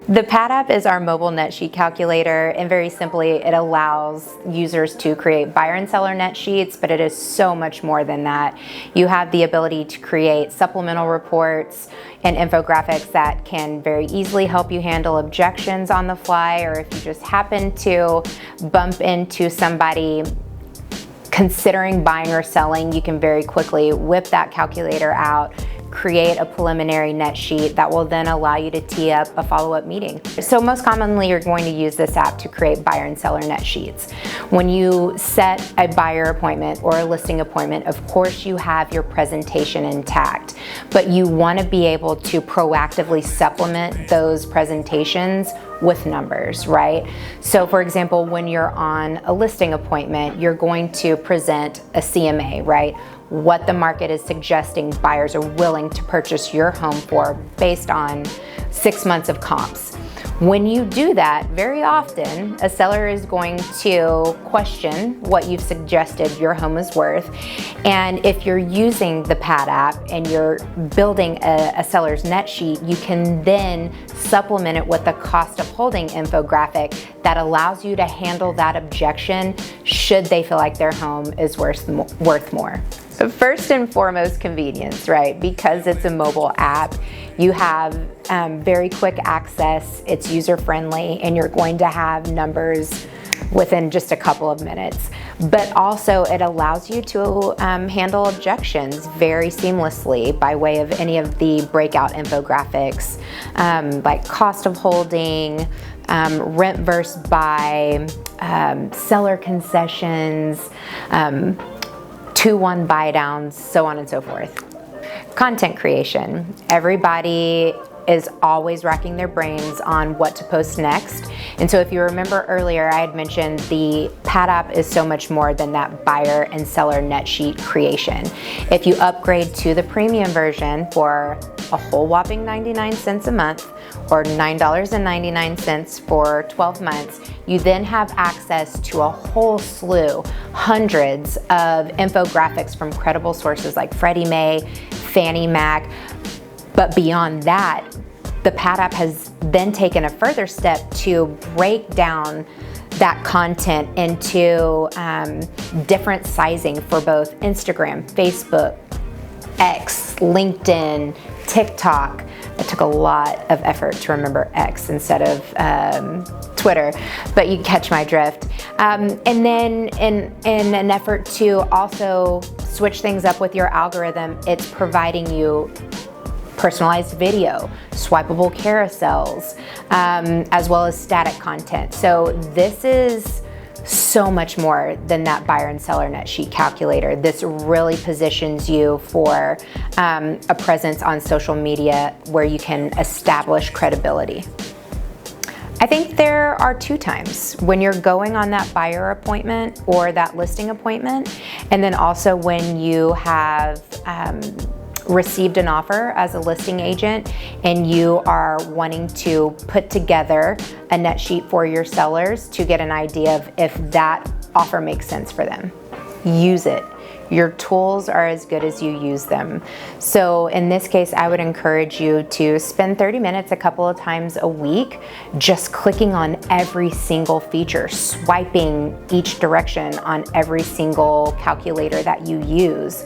The PattApp is our mobile net sheet calculator, and very simply it allows users to create buyer and seller net sheets, but it is so much more than that. You have the ability to create supplemental reports and infographics that can very easily help you handle objections on the fly, or if you just happen to bump into somebody considering buying or selling, you can very quickly whip that calculator out, create a preliminary net sheet that will then allow you to tee up a follow-up meeting. So most commonly, you're going to use this app to create buyer and seller net sheets. When you set a buyer appointment or a listing appointment, of course you have your presentation intact, but you want to be able to proactively supplement those presentations with numbers, right? So for example, when you're on a listing appointment, you're going to present a CMA, right? What the market is suggesting buyers are willing to purchase your home for based on 6 months of comps. When you do that, very often a seller is going to question what you've suggested your home is worth. And if you're using the PattApp and you're building a seller's net sheet, you can then supplement it with a cost of holding infographic that allows you to handle that objection should they feel like their home is worth more. First and foremost, convenience, right? Because it's a mobile app, you have very quick access, it's user-friendly, and you're going to have numbers within just a couple of minutes. But also it allows you to handle objections very seamlessly by way of any of the breakout infographics, like cost of holding, rent versus buy, seller concessions, 2-1 buy downs, so on and so forth. Content creation. Everybody is always racking their brains on what to post next. And so if you remember earlier, I had mentioned the PattApp is so much more than that buyer and seller net sheet creation. If you upgrade to the premium version for a whole whopping 99 cents a month, or $9.99 for 12 months, you then have access to a whole slew, hundreds of infographics from credible sources like Freddie Mae, Fannie Mac. But beyond that, the PattApp has then taken a further step to break down that content into different sizing for both Instagram, Facebook, X, LinkedIn, TikTok. It took a lot of effort to remember X instead of Twitter, but you catch my drift. And then in an effort to also switch things up with your algorithm, it's providing you personalized video, swipeable carousels, as well as static content. So this is so much more than that buyer and seller net sheet calculator. This really positions you for a presence on social media where you can establish credibility. I think there are 2 times when you're going on that buyer appointment or that listing appointment, and then also when you have received an offer as a listing agent and you are wanting to put together a net sheet for your sellers to get an idea of if that offer makes sense for them. Use it. Your tools are as good as you use them. So in this case, I would encourage you to spend 30 minutes a couple of times a week just clicking on every single feature, swiping each direction on every single calculator that you use.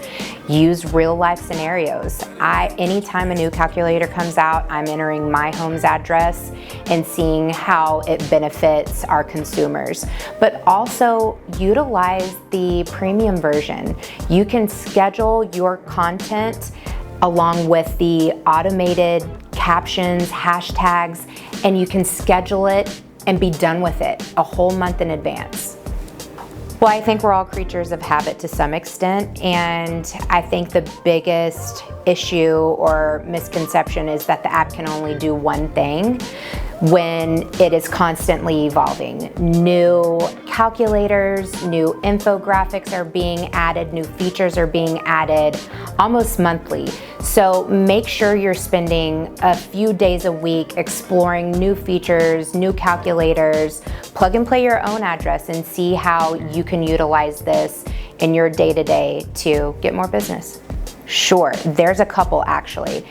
Use real life scenarios. Anytime a new calculator comes out, I'm entering my home's address and seeing how it benefits our consumers. But also utilize the premium version. You can schedule your content along with the automated captions, hashtags, and you can schedule it and be done with it a whole month in advance. Well, I think we're all creatures of habit to some extent, and I think the biggest issue or misconception is that the app can only do one thing when it is constantly evolving. New calculators, new infographics are being added, new features are being added almost monthly. So make sure you're spending a few days a week exploring new features, new calculators. Plug and play your own address and see how you can utilize this in your day-to-day to get more business. Sure, there's a couple actually.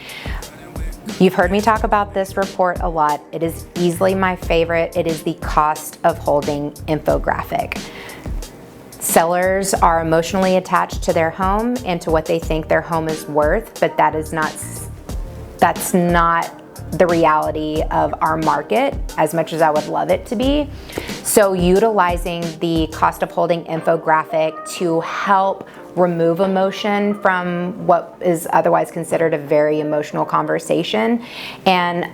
You've heard me talk about this report a lot. It is easily my favorite. It is the cost of holding infographic. Sellers are emotionally attached to their home and to what they think their home is worth, but that's not the reality of our market as much as I would love it to be. So utilizing the cost of holding infographic to help remove emotion from what is otherwise considered a very emotional conversation and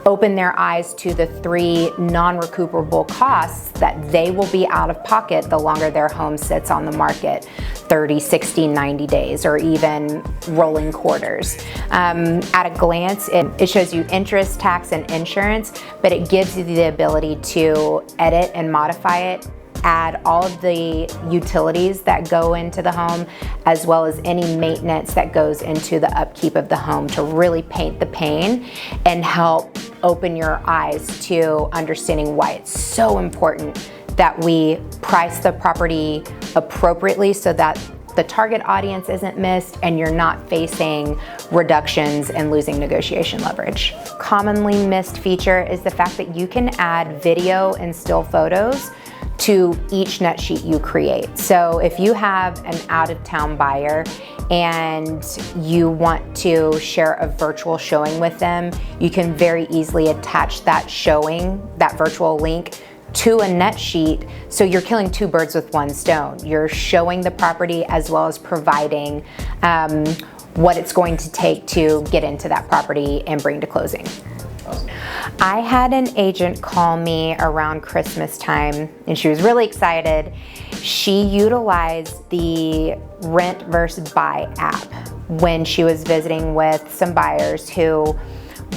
open their eyes to the 3 non-recuperable costs that they will be out of pocket the longer their home sits on the market, 30, 60, 90 days, or even rolling quarters. At a glance, it shows you interest, tax, and insurance, but it gives you the ability to edit and modify it, add all of the utilities that go into the home, as well as any maintenance that goes into the upkeep of the home to really paint the pain and help open your eyes to understanding why it's so important that we price the property appropriately so that the target audience isn't missed and you're not facing reductions and losing negotiation leverage. Commonly missed feature is the fact that you can add video and still photos to each net sheet you create. So if you have an out-of-town buyer and you want to share a virtual showing with them, you can very easily attach that showing, that virtual link, to a net sheet. So you're killing 2 birds with 1 stone. You're showing the property as well as providing what it's going to take to get into that property and bring to closing. I had an agent call me around Christmas time and she was really excited. She utilized the rent versus buy app when she was visiting with some buyers who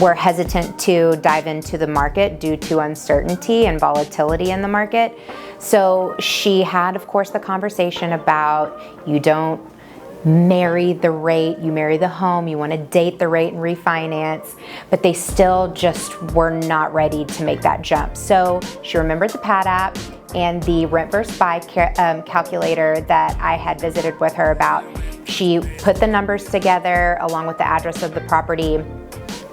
were hesitant to dive into the market due to uncertainty and volatility in the market. So she had, of course, the conversation about you don't marry the rate, you marry the home, you want to date the rate and refinance, but they still just were not ready to make that jump. So she remembered the PattApp and the rent versus buy calculator that I had visited with her about. She put the numbers together along with the address of the property,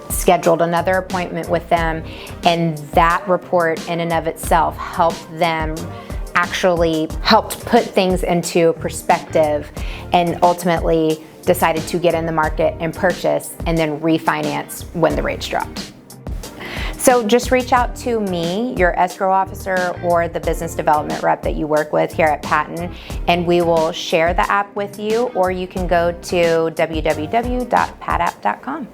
scheduled another appointment with them, and that report in and of itself helped put things into perspective and ultimately decided to get in the market and purchase and then refinance when the rates dropped. So just reach out to me, your escrow officer, or the business development rep that you work with here at Patten, and we will share the app with you, or you can go to www.PattApp.com.